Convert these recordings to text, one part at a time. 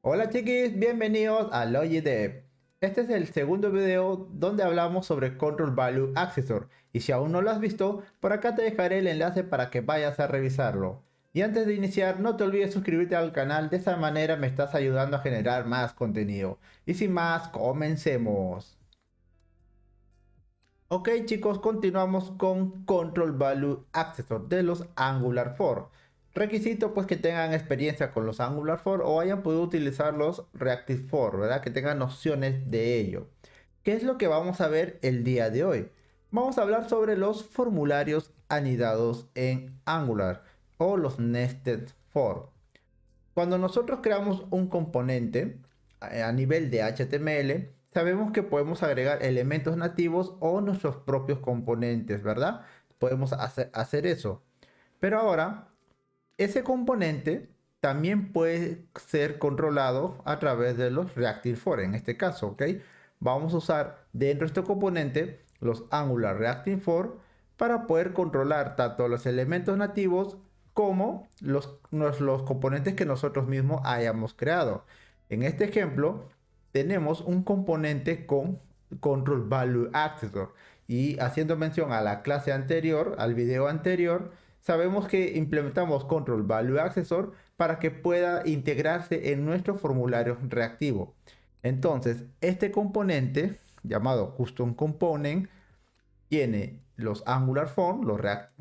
Hola chiquis, bienvenidos a LogiDev. Este es el segundo video donde hablamos sobre Control Value Accessor y si aún no lo has visto, por acá te dejaré el enlace para que vayas a revisarlo. Y antes de iniciar, no te olvides suscribirte al canal, de esa manera me estás ayudando a generar más contenido. Y sin más, comencemos. Ok chicos, continuamos con Control Value Accessor de los Angular 4. Requisito pues que tengan experiencia con los Angular 4 o hayan podido utilizar los Reactive 4, ¿verdad? Que tengan nociones de ello. ¿Qué es lo que vamos a ver el día de hoy? Vamos a hablar sobre los formularios anidados en Angular o los Nested For. Cuando nosotros creamos un componente a nivel de HTML, sabemos que podemos agregar elementos nativos o nuestros propios componentes, ¿verdad? Podemos hacer eso. Pero ahora, ese componente también puede ser controlado a través de los Reactive For, en este caso, ¿ok? Vamos a usar dentro de este componente los Angular Reactive For para poder controlar tanto los elementos nativos como los componentes que nosotros mismos hayamos creado. En este ejemplo, tenemos un componente con Control Value Accessor y haciendo mención a la clase anterior, al video anterior, sabemos que implementamos Control Value Accessor para que pueda integrarse en nuestro formulario reactivo. Entonces, este componente llamado Custom Component tiene los Angular Form,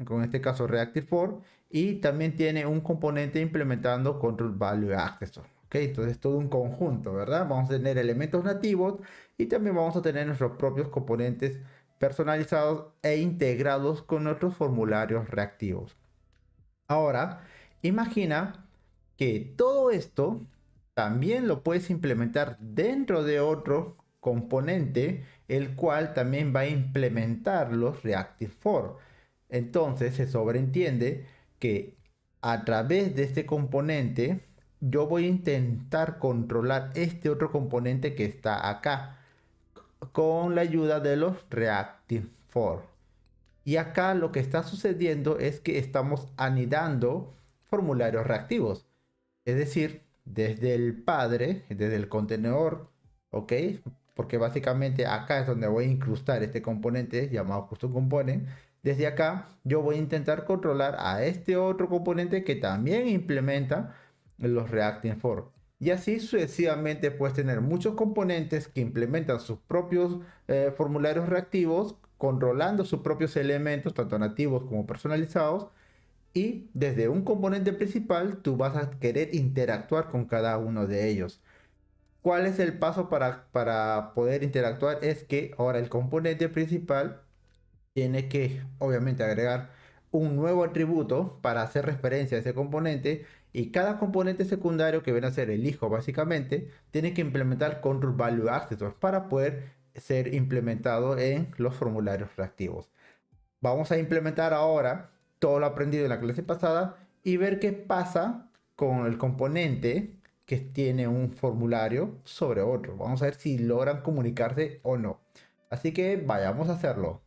con este caso Reactive Form, y también tiene un componente implementando Control Value Accessor. ¿Ok? Entonces, todo un conjunto, ¿verdad? Vamos a tener elementos nativos y también vamos a tener nuestros propios componentes personalizados e integrados con nuestros formularios reactivos. Ahora, imagina que todo esto también lo puedes implementar dentro de otro componente, el cual también va a implementar los Reactive For. Entonces se sobreentiende que a través de este componente yo voy a intentar controlar este otro componente que está acá con la ayuda de los Reactive For. Y acá lo que está sucediendo es que estamos anidando formularios reactivos. Es decir, desde el padre, desde el contenedor, ¿ok? Porque básicamente acá es donde voy a incrustar este componente llamado custom component. Desde acá yo voy a intentar controlar a este otro componente que también implementa los Reactive For. Y así sucesivamente puedes tener muchos componentes que implementan sus propios formularios reactivos, controlando sus propios elementos, tanto nativos como personalizados, y desde un componente principal tú vas a querer interactuar con cada uno de ellos. ¿Cuál es el paso para poder interactuar? Es que ahora el componente principal tiene que obviamente agregar un nuevo atributo para hacer referencia a ese componente y cada componente secundario que viene a ser el hijo básicamente tiene que implementar Control Value Accessor para poder ser implementado en los formularios reactivos. Vamos a implementar ahora todo lo aprendido en la clase pasada y ver qué pasa con el componente que tiene un formulario sobre otro. Vamos a ver si logran comunicarse o no. Así que vayamos a hacerlo.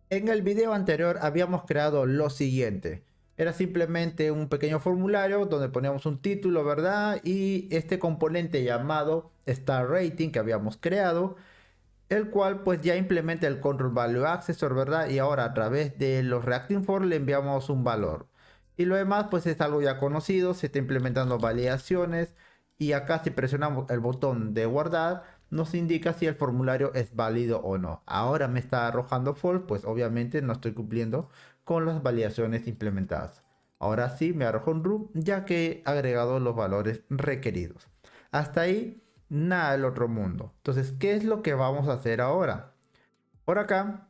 En el video anterior habíamos creado lo siguiente. Era simplemente un pequeño formulario donde poníamos un título, ¿verdad? Y este componente llamado Star Rating que habíamos creado, el cual pues ya implementa el Control Value Accessor, ¿verdad? Y ahora a través de los Reacting For le enviamos un valor. Y lo demás pues es algo ya conocido, se está implementando validaciones y acá si presionamos el botón de guardar nos indica si el formulario es válido o no. Ahora me está arrojando false, pues obviamente no estoy cumpliendo con las validaciones implementadas. Ahora sí me arroja un root ya que he agregado los valores requeridos. Hasta ahí nada del otro mundo. Entonces, ¿qué es lo que vamos a hacer ahora? Por acá,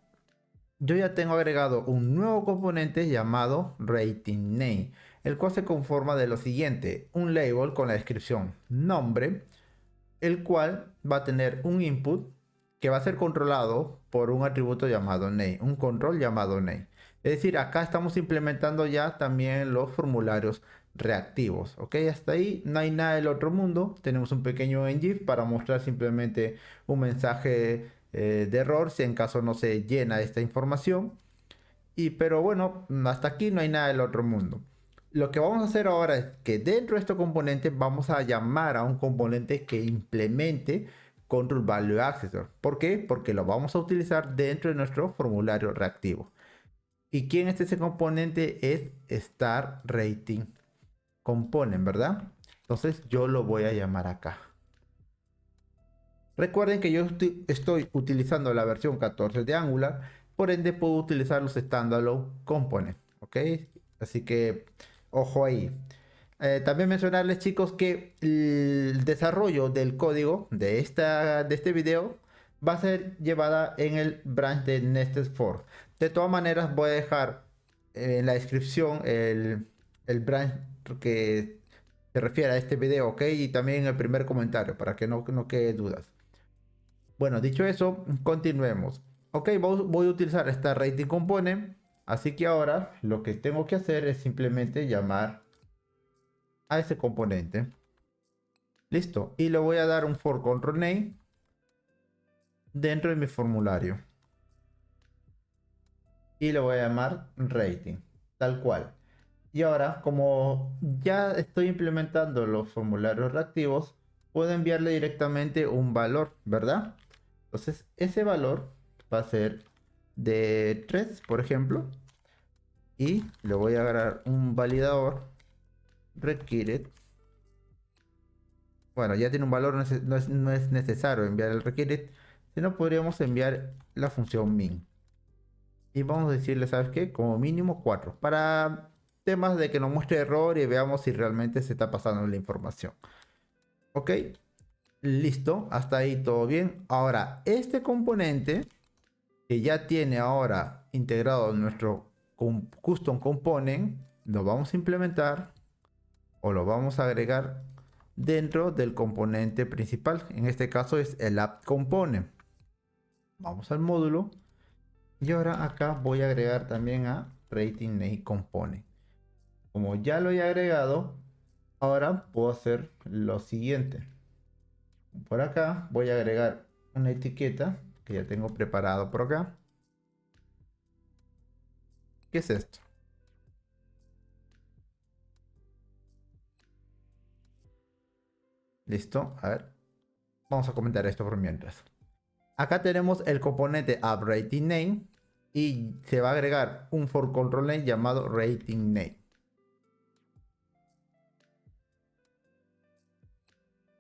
yo ya tengo agregado un nuevo componente llamado Rating Name, el cual se conforma de lo siguiente: un label con la descripción nombre, el cual va a tener un input que va a ser controlado por un atributo llamado name, un control llamado name. Es decir, acá estamos implementando ya también los formularios reactivos. Ok, hasta ahí no hay nada del otro mundo. Tenemos un pequeño ngIf para mostrar simplemente un mensaje de error si en caso no se llena esta información. Pero bueno, hasta aquí no hay nada del otro mundo. lo que vamos a hacer ahora es que dentro de este componente vamos a llamar a un componente que implemente Control Value Accessor. ¿Por qué? Porque lo vamos a utilizar dentro de nuestro formulario reactivo. ¿Y quién es ese componente? Es Start Rating Component, ¿verdad? Entonces yo lo voy a llamar acá. Recuerden que yo estoy utilizando la versión 14 de Angular, por ende puedo utilizar los standalone components, ¿ok? Así que ojo ahí. También mencionarles, chicos, que el desarrollo del código de este video va a ser llevada en el branch de Nested For. De todas maneras, voy a dejar en la descripción el branch que se refiere a este video, ¿ok? Y también en el primer comentario para que no quede dudas. Bueno, dicho eso, continuemos. Ok, voy a utilizar esta rating component. Así que ahora lo que tengo que hacer es simplemente llamar a ese componente. Listo. Y le voy a dar un for control name dentro de mi formulario. Y le voy a llamar rating. Tal cual. Y ahora, como ya estoy implementando los formularios reactivos, puedo enviarle directamente un valor, ¿verdad? Entonces, ese valor va a ser de 3, por ejemplo. Y le voy a agregar un validador required. Bueno, ya tiene un valor, no es necesario enviar el required, sino podríamos enviar la función min. Y vamos a decirle, ¿sabes qué? Como mínimo 4. Para temas de que nos muestre error y veamos si realmente se está pasando la información. Ok, listo, hasta ahí todo bien. Ahora, este componente que ya tiene ahora integrado nuestro custom component, lo vamos a implementar o lo vamos a agregar dentro del componente principal. En este caso es el app component. Vamos al módulo y ahora acá voy a agregar también a rating name component. Como ya lo he agregado, ahora puedo hacer lo siguiente. Por acá voy a agregar una etiqueta que ya tengo preparado por acá. ¿Qué es esto? Listo, a ver. Vamos a comentar esto por mientras. Acá tenemos el componente app_rating_name y se va a agregar un for control name llamado rating name.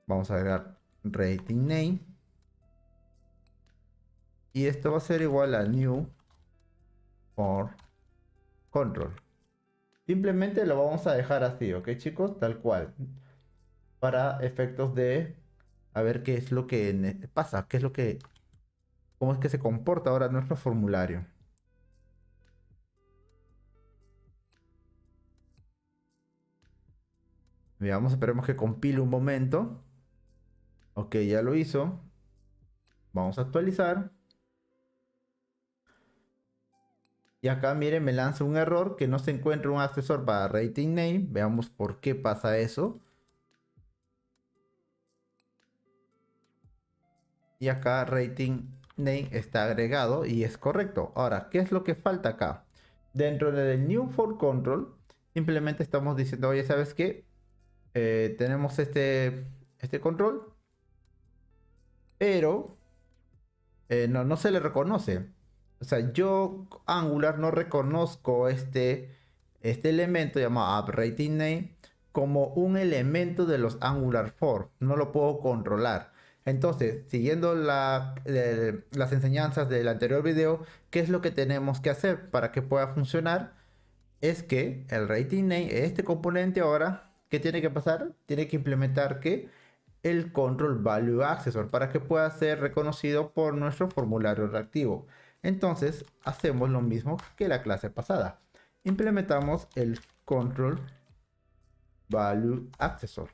Vamos a agregar rating name y esto va a ser igual a new for control. Simplemente lo vamos a dejar así, ¿ok, chicos? Tal cual. Para efectos de a ver qué es lo que pasa, cómo es que se comporta ahora nuestro formulario. Veamos, esperemos que compile un momento. Ok, ya lo hizo. Vamos a actualizar. Y acá, miren, me lanza un error que no se encuentra un accesor para rating name. Veamos por qué pasa eso. Y acá rating name está agregado y es correcto. Ahora, ¿qué es lo que falta acá? Dentro del new for control, simplemente estamos diciendo, oye, ¿sabes qué? Tenemos este control, pero no se le reconoce. O sea, yo Angular no reconozco este elemento llamado app_rating_name como un elemento de los Angular 4. No lo puedo controlar. Entonces, siguiendo las enseñanzas del anterior video, ¿qué es lo que tenemos que hacer para que pueda funcionar? Es que el rating name, este componente ahora, ¿qué tiene que pasar? Tiene que implementar que el control value accessor para que pueda ser reconocido por nuestro formulario reactivo. Entonces hacemos lo mismo que la clase pasada. Implementamos el control value accessor.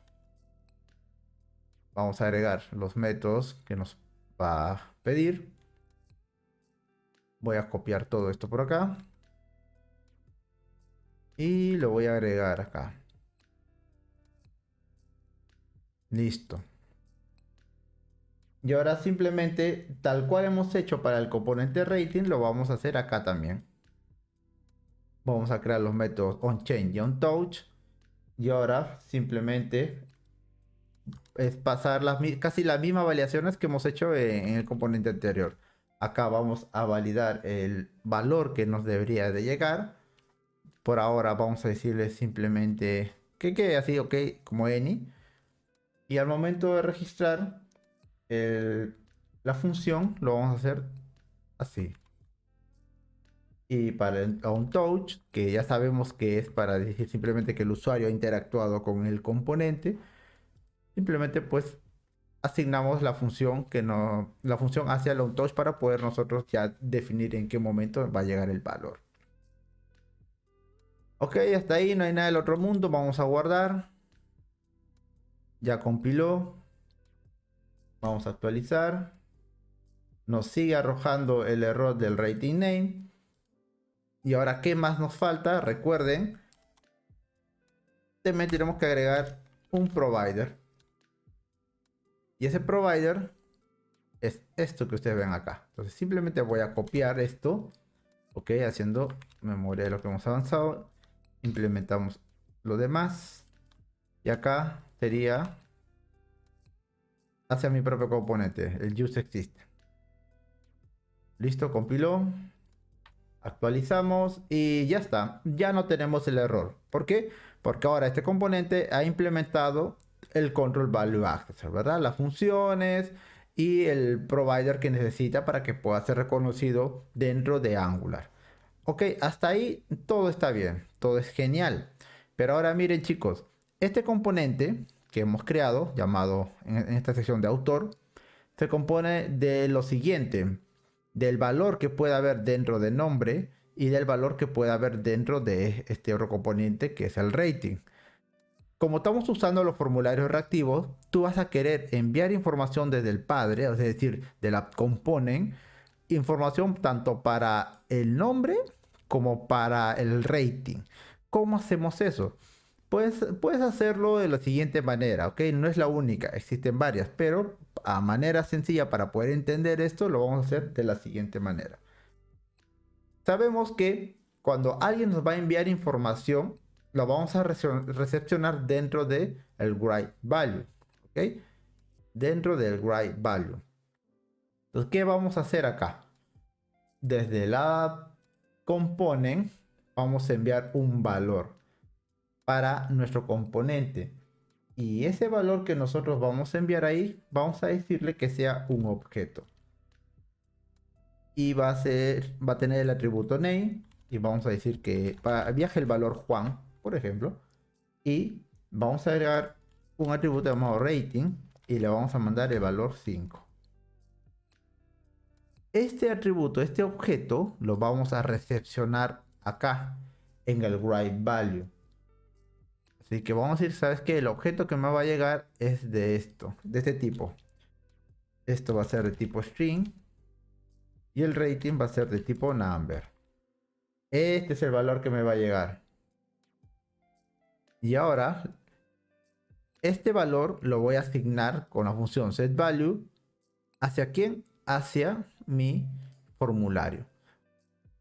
Vamos a agregar los métodos que nos va a pedir. Voy a copiar todo esto por acá. Y lo voy a agregar acá. Listo. Y ahora simplemente, tal cual hemos hecho para el componente rating, lo vamos a hacer acá también. Vamos a crear los métodos onChain y onTouch Y ahora simplemente es pasar casi las mismas validaciones que hemos hecho en el componente anterior. Acá vamos a validar el valor que nos debería de llegar. Por ahora vamos a decirle simplemente que quede así, ok, como any. Y al momento de registrar la función, lo vamos a hacer así. Y para el onTouch, que ya sabemos que es para decir simplemente que el usuario ha interactuado con el componente, simplemente pues asignamos la función la función hacia el onTouch para poder nosotros ya definir en qué momento va a llegar el valor. Ok, hasta ahí no hay nada del otro mundo. Vamos a guardar. Ya compiló. Vamos a actualizar. Nos sigue arrojando el error del rating name. Y ahora, ¿qué más nos falta? Recuerden, también tenemos que agregar un provider. Y ese provider es esto que ustedes ven acá. Entonces simplemente voy a copiar esto. Ok, haciendo memoria de lo que hemos avanzado. Implementamos lo demás. Y acá sería hacia mi propio componente, el useExist. Listo, compiló. Actualizamos y ya está. Ya no tenemos el error. ¿Por qué? Porque ahora este componente ha implementado el control value accessor, ¿verdad? Las funciones y el provider que necesita para que pueda ser reconocido dentro de Angular. Ok, hasta ahí todo está bien, todo es genial. Pero ahora miren chicos, este componente que hemos creado, llamado en esta sección de autor, se compone de lo siguiente: del valor que pueda haber dentro del nombre y del valor que pueda haber dentro de este otro componente que es el rating. Como estamos usando los formularios reactivos, tú vas a querer enviar información desde el padre, es decir, de la component, información tanto para el nombre como para el rating. ¿Cómo hacemos eso? Pues puedes hacerlo de la siguiente manera, ¿ok? No es la única, existen varias, pero a manera sencilla para poder entender esto lo vamos a hacer de la siguiente manera. Sabemos que cuando alguien nos va a enviar información, lo vamos a recepcionar dentro de el write value, ¿ok? Dentro del write value. Entonces, ¿qué vamos a hacer acá? Desde la component vamos a enviar un valor para nuestro componente. Y ese valor que nosotros vamos a enviar ahí, vamos a decirle que sea un objeto. Y va a tener el atributo name. Y vamos a decir que viaje el valor Juan, por ejemplo. Y vamos a agregar un atributo llamado rating. Y le vamos a mandar el valor 5. Este atributo, este objeto, lo vamos a recepcionar acá en el write value. Así que vamos a decir, ¿sabes qué? El objeto que me va a llegar es de esto, de este tipo. Esto va a ser de tipo string. Y el rating va a ser de tipo number. Este es el valor que me va a llegar. Y ahora, este valor lo voy a asignar con la función setValue. ¿Hacia quién? Hacia mi formulario.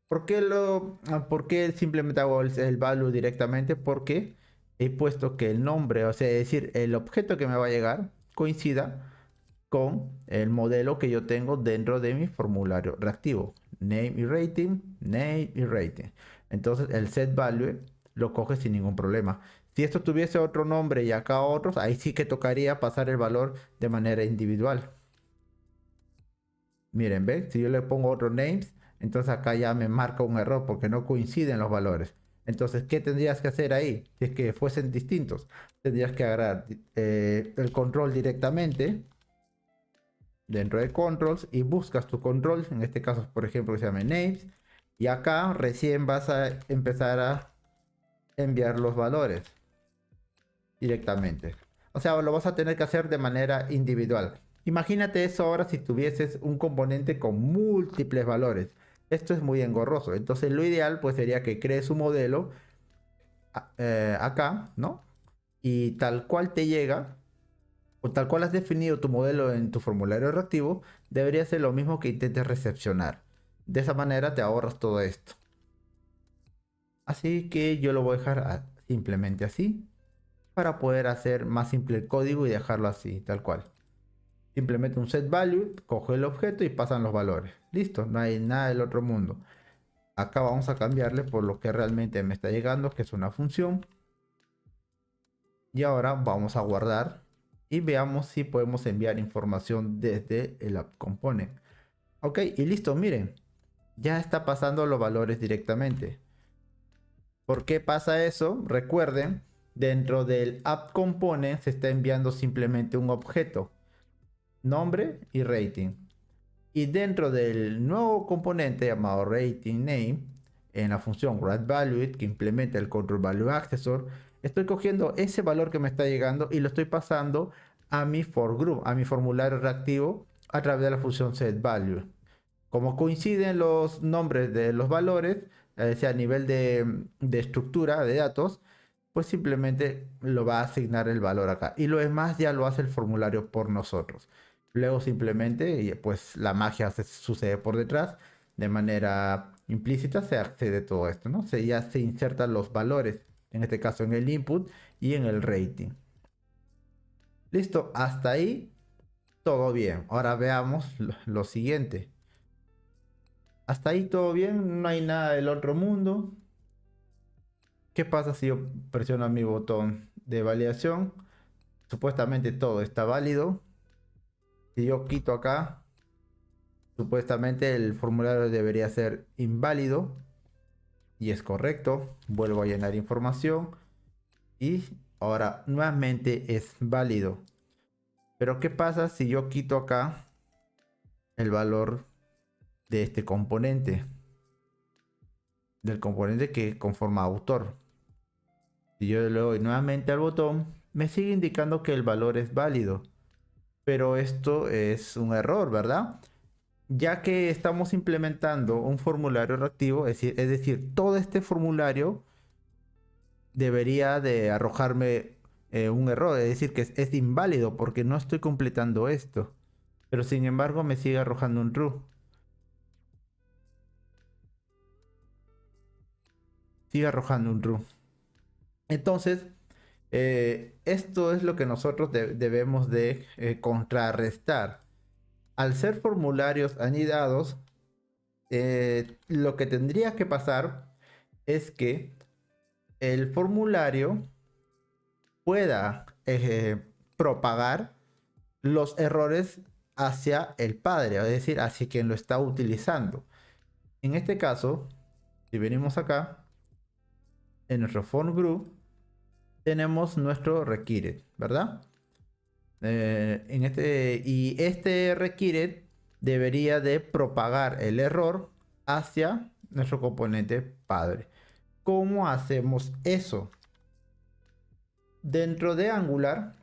¿Por qué simplemente hago el value directamente? Porque he puesto que el nombre, o sea, es decir, el objeto que me va a llegar coincida con el modelo que yo tengo dentro de mi formulario reactivo. Name y rating, name y rating. Entonces el set value lo coge sin ningún problema. Si esto tuviese otro nombre y acá otros, ahí sí que tocaría pasar el valor de manera individual. Miren, ¿ven? Si yo le pongo otro names, entonces acá ya me marca un error porque no coinciden los valores. Entonces, ¿qué tendrías que hacer ahí? Si es que fuesen distintos, tendrías que agarrar el control directamente dentro de controls y buscas tu control, en este caso por ejemplo que se llame names, y acá recién vas a empezar a enviar los valores directamente. O sea, lo vas a tener que hacer de manera individual. Imagínate eso ahora si tuvieses un componente con múltiples valores. Esto es muy engorroso. Entonces lo ideal pues sería que crees un modelo acá, ¿no? Y tal cual te llega, o tal cual has definido tu modelo en tu formulario reactivo, debería ser lo mismo que intentes recepcionar. De esa manera te ahorras todo esto. Así que yo lo voy a dejar simplemente así. para poder hacer más simple el código y dejarlo así, tal cual. Simplemente un set value, coge el objeto y pasan los valores. Listo, no hay nada del otro mundo. Acá vamos a cambiarle por lo que realmente me está llegando, que es una función. Y ahora vamos a guardar y veamos si podemos enviar información desde el app component. Ok, y listo, miren, ya está pasando los valores directamente. ¿Por qué pasa eso? Recuerden, dentro del app component se está enviando simplemente un objeto, nombre y rating. Y dentro del nuevo componente llamado rating name, en la función writeValue que implementa el control value accessor, estoy cogiendo ese valor que me está llegando y lo estoy pasando a mi for group, a mi formulario reactivo a través de la función setValue. Como coinciden los nombres de los valores, a nivel de estructura de datos, pues simplemente lo va a asignar el valor acá. Y lo demás ya lo hace el formulario por nosotros. Luego simplemente, pues la magia sucede por detrás. De manera implícita se accede a todo esto, ¿no? Ya se insertan los valores, en este caso en el input y en el rating. Listo, hasta ahí todo bien. Ahora veamos lo siguiente. Hasta ahí todo bien, no hay nada del otro mundo. ¿Qué pasa si yo presiono mi botón de validación? Supuestamente todo está válido. Si yo quito acá, supuestamente el formulario debería ser inválido. Y es correcto. Vuelvo a llenar información. Y ahora nuevamente es válido. Pero ¿qué pasa si yo quito acá el valor de este componente? Del componente que conforma autor. Si yo le doy nuevamente al botón, me sigue indicando que el valor es válido. Pero esto es un error, ¿verdad? Ya que estamos implementando un formulario reactivo, es decir, todo este formulario debería de arrojarme un error, es decir, que es inválido porque no estoy completando esto. Pero sin embargo me sigue arrojando un true. Sigue arrojando un true. Entonces, esto es lo que nosotros debemos de contrarrestar. Al ser formularios anidados, lo que tendría que pasar es que el formulario pueda propagar los errores hacia el padre, es decir, hacia quien lo está utilizando. En este caso, si venimos acá, en nuestro form group, tenemos nuestro required, ¿verdad? Y este required debería de propagar el error hacia nuestro componente padre. ¿Cómo hacemos eso? Dentro de Angular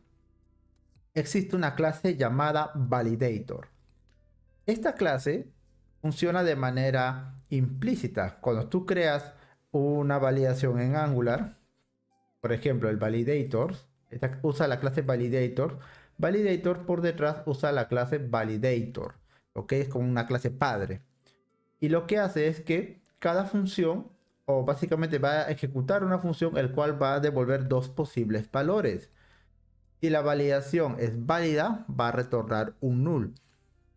existe una clase llamada validator. Esta clase funciona de manera implícita. Cuando tú creas una validación en Angular, por ejemplo, el validator usa la clase validator. Validator por detrás usa la clase validator, ¿ok? Es como una clase padre. Y lo que hace es que cada función, o básicamente va a ejecutar una función, el cual va a devolver dos posibles valores. Si la validación es válida, va a retornar un null.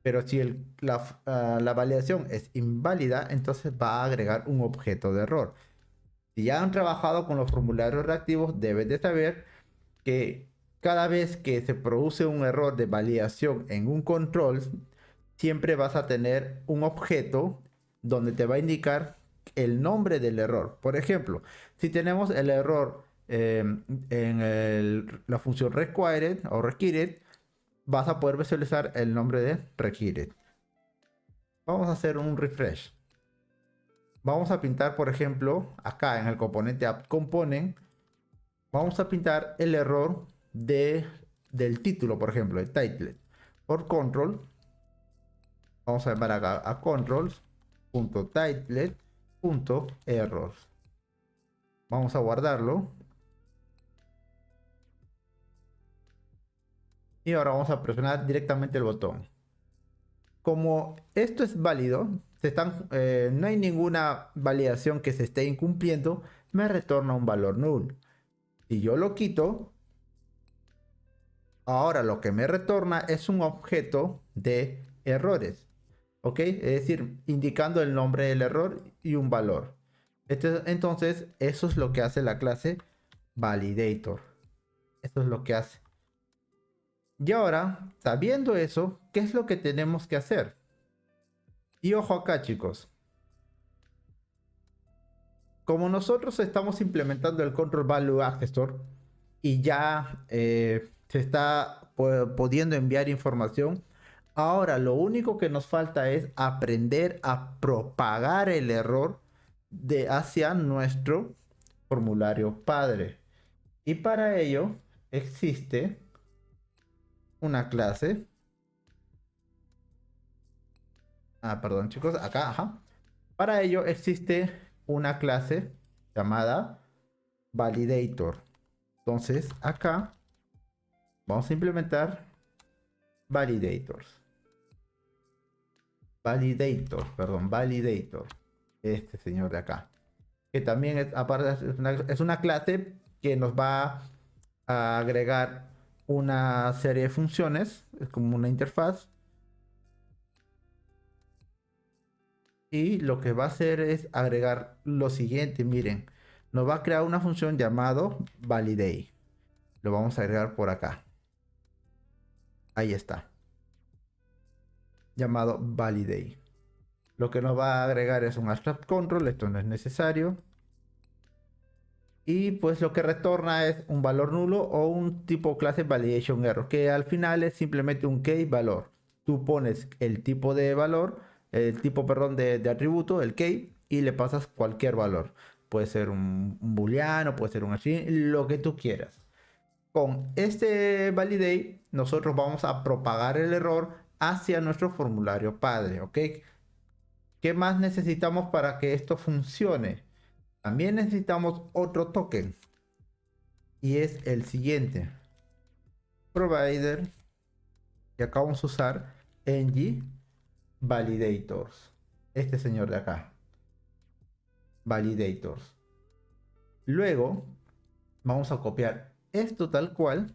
Pero si la validación es inválida, entonces va a agregar un objeto de error. Si ya han trabajado con los formularios reactivos, deben de saber que cada vez que se produce un error de validación en un control, siempre vas a tener un objeto donde te va a indicar el nombre del error. Por ejemplo, si tenemos el error en la función required o required, vas a poder visualizar el nombre de required. Vamos a hacer un refresh. Vamos a pintar, por ejemplo, acá en el componente app component, vamos a pintar el error del título, por ejemplo, el title. Por control, vamos a llamar acá a controls.title.error. Vamos a guardarlo. Y ahora vamos a presionar directamente el botón. Como esto es válido, no hay ninguna validación que se esté incumpliendo, me retorna un valor null. Si yo lo quito, Ahora lo que me retorna es un objeto de errores. ¿Ok? Es decir, indicando el nombre del error y un valor. Entonces, eso es lo que hace la clase validator. Eso es lo que hace. Y ahora, sabiendo eso, ¿qué es lo que tenemos que hacer? Y ojo acá, chicos. Como nosotros estamos implementando el Control Value Accessor y ya se está pudiendo enviar información, ahora lo único que nos falta es aprender a propagar el error hacia nuestro formulario padre. Y para ello existe una clase. Perdón, chicos, acá, ajá. Para ello existe una clase llamada validator. Entonces, acá vamos a implementar validators. Validator. Este señor de acá. Que también es, aparte, es una clase que nos va a agregar una serie de funciones. Es como una interfaz. Y lo que va a hacer es agregar lo siguiente, miren, nos va a crear una función llamado validate. Lo vamos a agregar por acá. Ahí está. Llamado validate. Lo que nos va a agregar es un abstract control, esto no es necesario. Y pues lo que retorna es un valor nulo o un tipo clase validation error, que al final es simplemente un key valor. Tú pones el tipo de valor, el tipo, perdón, de atributo, el key, y le pasas cualquier valor. Puede ser un booleano, puede ser un string, lo que tú quieras. Con este validate, nosotros vamos a propagar el error hacia nuestro formulario padre, ¿ok? ¿Qué más necesitamos para que esto funcione? También necesitamos otro token y es el siguiente. Provider, y acá vamos a usar ng validators. Este señor de acá. Validators. Luego vamos a copiar esto tal cual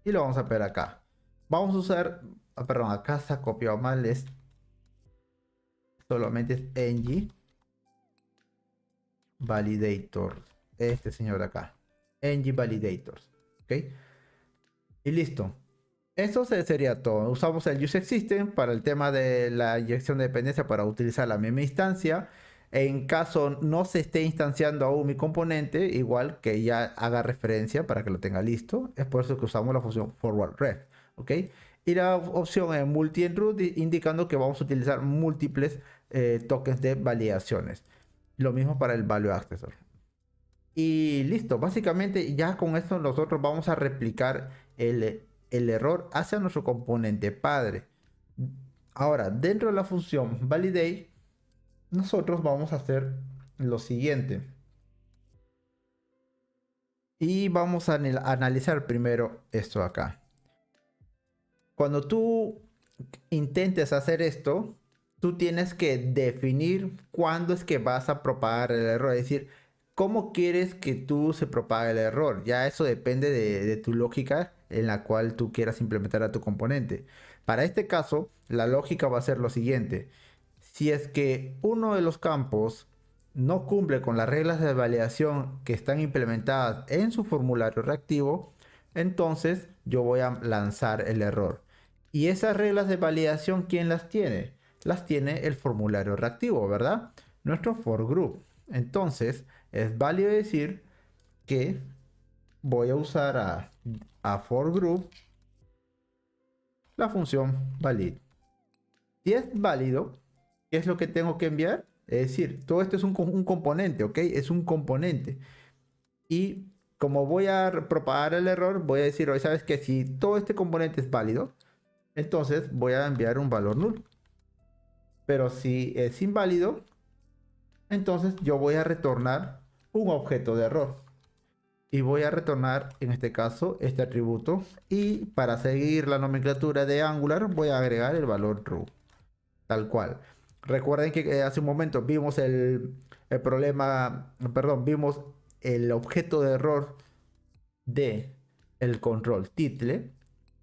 y lo vamos a pegar acá. Vamos a usar, perdón, acá se ha copiado mal, es solamente es ng validators. Este señor de acá. ng validators. ¿Ok? Y listo. Eso sería todo. Usamos el useExistent para el tema de la inyección de dependencia para utilizar la misma instancia. En caso no se esté instanciando aún mi componente, igual que ya haga referencia para que lo tenga listo. Es por eso que usamos la función forward_ref. ¿Ok? Y la opción es multi-enroot indicando que vamos a utilizar múltiples tokens de validaciones. Lo mismo para el value accessor. Y listo, básicamente ya con esto nosotros vamos a replicar el error hacia nuestro componente padre. Ahora, dentro de la función validate, nosotros vamos a hacer lo siguiente. Y vamos a analizar primero esto acá. Cuando tú intentes hacer esto, tú tienes que definir cuándo es que vas a propagar el error. Es decir, cómo quieres que tú se propague el error. Ya eso depende de tu lógica en la cual tú quieras implementar a tu componente. Para este caso, la lógica va a ser lo siguiente. Si es que uno de los campos no cumple con las reglas de validación que están implementadas en su formulario reactivo, entonces yo voy a lanzar el error. Y esas reglas de validación, ¿quién las tiene? Las tiene el formulario reactivo, ¿verdad? Nuestro for group. Entonces, es válido decir que voy a usar a for group la función valid. Si es válido, ¿qué es lo que tengo que enviar? Es decir, todo esto es un componente, ¿ok? Es un componente. Y como voy a propagar el error, voy a decir, hoy sabes que si todo este componente es válido, entonces voy a enviar un valor null. Pero si es inválido, entonces yo voy a retornar un objeto de error. Y voy a retornar, en este caso, este atributo. Y para seguir la nomenclatura de Angular, voy a agregar el valor true. Tal cual. Recuerden que hace un momento vimos el problema, perdón, vimos el objeto de error de el control title.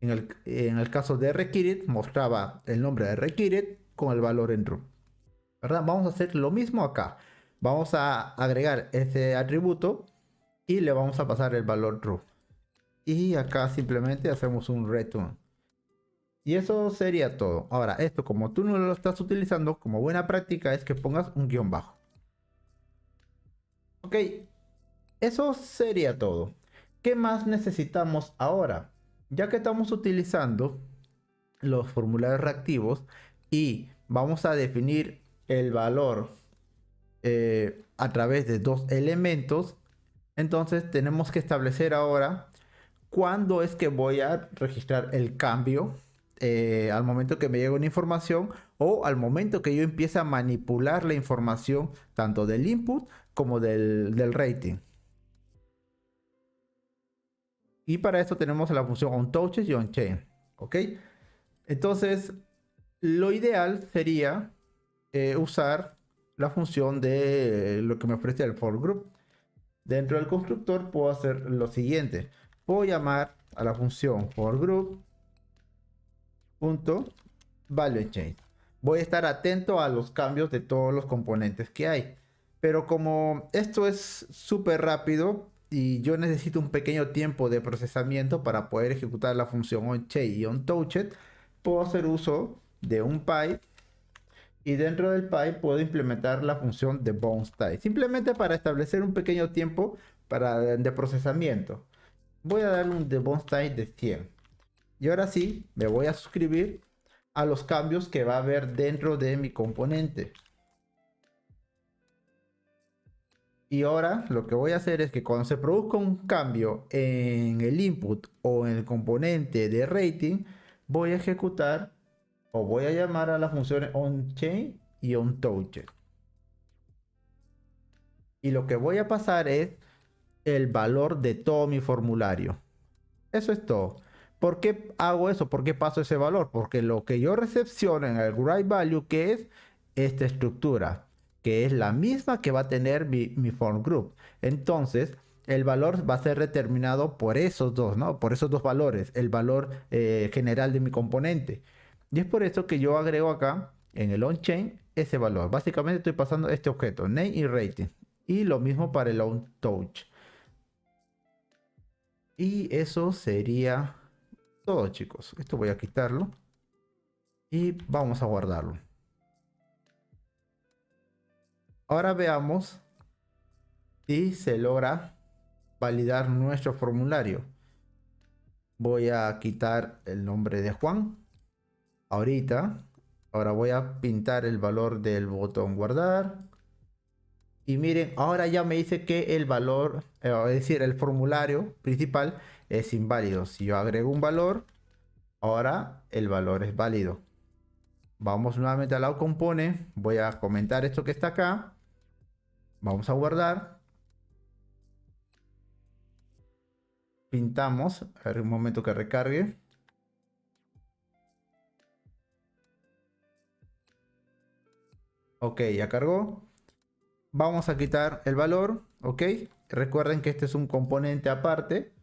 En el caso de required, mostraba el nombre de required con el valor en true. ¿Verdad? Vamos a hacer lo mismo acá. Vamos a agregar ese atributo y le vamos a pasar el valor true. Y acá simplemente hacemos un return. Y eso sería todo. Ahora, esto como tú no lo estás utilizando, como buena práctica es que pongas un guión bajo. Ok, eso sería todo. ¿Qué más necesitamos ahora? Ya que estamos utilizando los formularios reactivos y vamos a definir el valor a través de dos elementos, entonces tenemos que establecer ahora cuándo es que voy a registrar el cambio al momento que me llegue una información o al momento que yo empiece a manipular la información tanto del input como del rating. Y para esto tenemos la función onTouches y onChain. ¿Ok? Entonces, lo ideal sería usar la función de lo que me ofrece el for group. Dentro del constructor puedo hacer lo siguiente. Puedo llamar a la función for group value chain. Voy a estar atento a los cambios de todos los componentes que hay. Pero como esto es súper rápido y yo necesito un pequeño tiempo de procesamiento para poder ejecutar la función onChain y onTouched, puedo hacer uso de un pipe y dentro del pipe puedo implementar la función de bounce time, simplemente para establecer un pequeño tiempo de procesamiento. Voy a darle un bounce time de 100 y ahora sí me voy a suscribir a los cambios que va a haber dentro de mi componente. Y ahora lo que voy a hacer es que cuando se produzca un cambio en el input o en el componente de rating, voy a ejecutar o voy a llamar a las funciones onChain y onTouched. Y lo que voy a pasar es el valor de todo mi formulario. Eso es todo. ¿Por qué hago eso? ¿Por qué paso ese valor? Porque lo que yo recepciono en el write value, que es esta estructura, que es la misma que va a tener mi form group. Entonces, el valor va a ser determinado por esos dos, ¿no? Por esos dos valores, el valor general de mi componente. Y es por eso que yo agrego acá en el onChain ese valor. Básicamente estoy pasando este objeto, name y rating. Y lo mismo para el onTouch. Y eso sería todo, chicos. Esto voy a quitarlo y vamos a guardarlo. Ahora veamos si se logra validar nuestro formulario. Voy a quitar el nombre de Juan ahorita. Ahora voy a pintar el valor del botón guardar. Y miren, ahora ya me dice que el valor, es decir, el formulario principal es inválido. Si yo agrego un valor, ahora el valor es válido. Vamos nuevamente al lado compone. Voy a comentar esto que está acá. Vamos a guardar. Pintamos. A ver un momento que recargue. Ok, ya cargó. Vamos a quitar el valor. Ok. Recuerden que este es un componente aparte.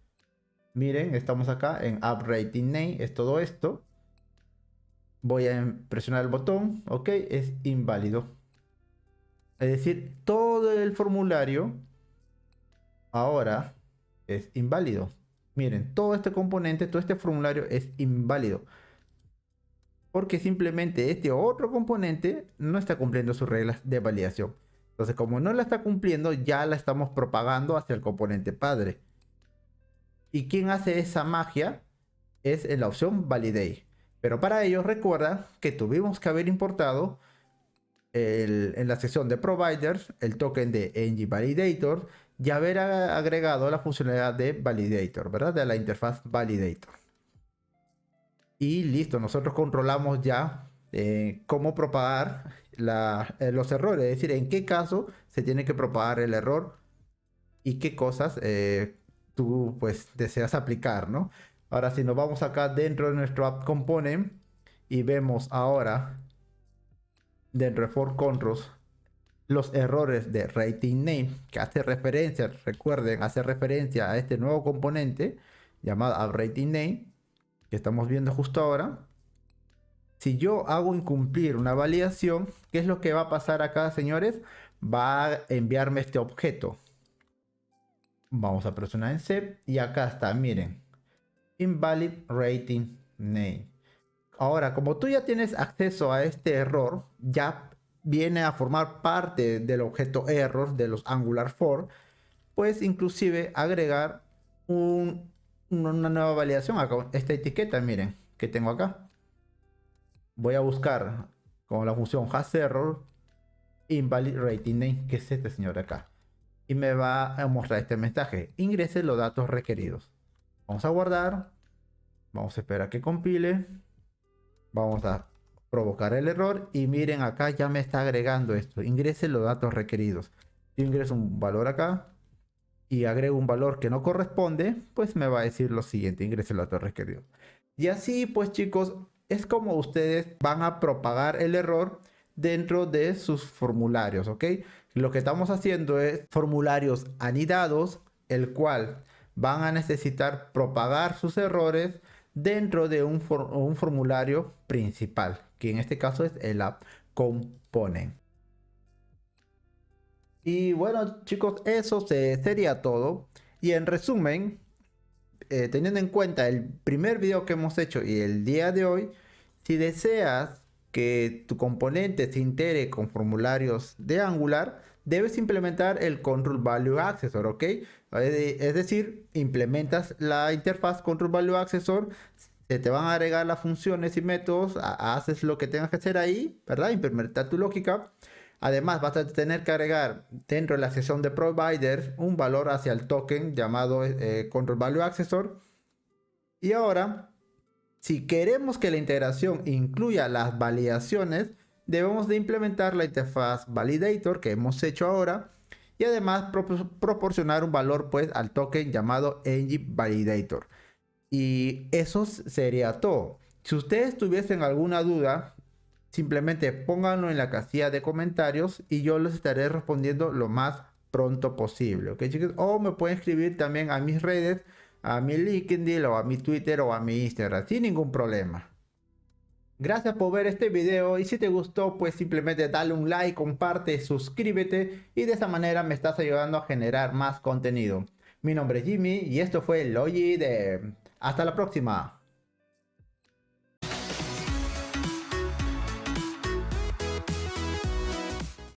Miren, estamos acá en AppRatingName. Es todo esto. Voy a presionar el botón. Ok, es inválido. Es decir, todo el formulario ahora es inválido. Miren, todo este componente, todo este formulario es inválido. Porque simplemente este otro componente no está cumpliendo sus reglas de validación. Entonces, como no la está cumpliendo, ya la estamos propagando hacia el componente padre. ¿Y quién hace esa magia? Es en la opción Validate. Pero para ello recuerda que tuvimos que haber importado en la sección de Providers el token de ng Validator y haber agregado la funcionalidad de Validator, ¿verdad? De la interfaz Validator. Y listo, nosotros controlamos ya cómo propagar los errores, es decir, en qué caso se tiene que propagar el error y qué cosas tú pues deseas aplicar, ¿no? Ahora si nos vamos acá dentro de nuestro app component y vemos ahora dentro de for controls los errores de rating name que hace referencia, recuerden, hace referencia a este nuevo componente, llamada upRating Name, que estamos viendo justo ahora. Si yo hago incumplir una validación, ¿qué es lo que va a pasar acá, señores? Va a enviarme este objeto. Vamos a presionar en Save y acá está, miren. Invalid Rating Name. Ahora, como tú ya tienes acceso a este error, ya viene a formar parte del objeto error de los Angular 4, puedes inclusive agregar una nueva validación acá, esta etiqueta, miren, que tengo acá. Voy a buscar con la función hasError invalid rating name, que es este señor acá, y me va a mostrar este mensaje: ingrese los datos requeridos. Vamos a guardar, vamos a esperar a que compile, vamos a provocar el error y miren, acá ya me está agregando esto: ingrese los datos requeridos. Si ingreso un valor acá y agrego un valor que no corresponde, pues me va a decir lo siguiente: ingrese los datos requeridos. Y así pues, chicos, es como ustedes van a propagar el error dentro de sus formularios, ¿ok? Lo que estamos haciendo es formularios anidados, el cual van a necesitar propagar sus errores dentro de un formulario principal, que en este caso es el app component. Y bueno, chicos, eso sería todo. Y en resumen, teniendo en cuenta el primer video que hemos hecho y el día de hoy, si deseas que tu componente se integre con formularios de Angular, debes implementar el Control Value Accessor, ¿ok? Es decir, implementas la interfaz Control Value Accessor, se te van a agregar las funciones y métodos, haces lo que tengas que hacer ahí, ¿verdad? Implementar tu lógica. Además, vas a tener que agregar dentro de la sección de providers un valor hacia el token llamado Control Value Accessor. Y ahora, si queremos que la integración incluya las validaciones, debemos de implementar la interfaz Validator que hemos hecho ahora, y además proporcionar un valor pues al token llamado ngValidator. Y eso sería todo. Si ustedes tuviesen alguna duda, simplemente pónganlo en la casilla de comentarios y yo les estaré respondiendo lo más pronto posible, ¿ok, chicos? O me pueden escribir también a mis redes, a mi LinkedIn o a mi Twitter o a mi Instagram, sin ningún problema. Gracias por ver este video, y si te gustó, pues simplemente dale un like, comparte, suscríbete, y de esa manera me estás ayudando a generar más contenido. Mi nombre es Jimmy y esto fue Logi Dev. Hasta la próxima.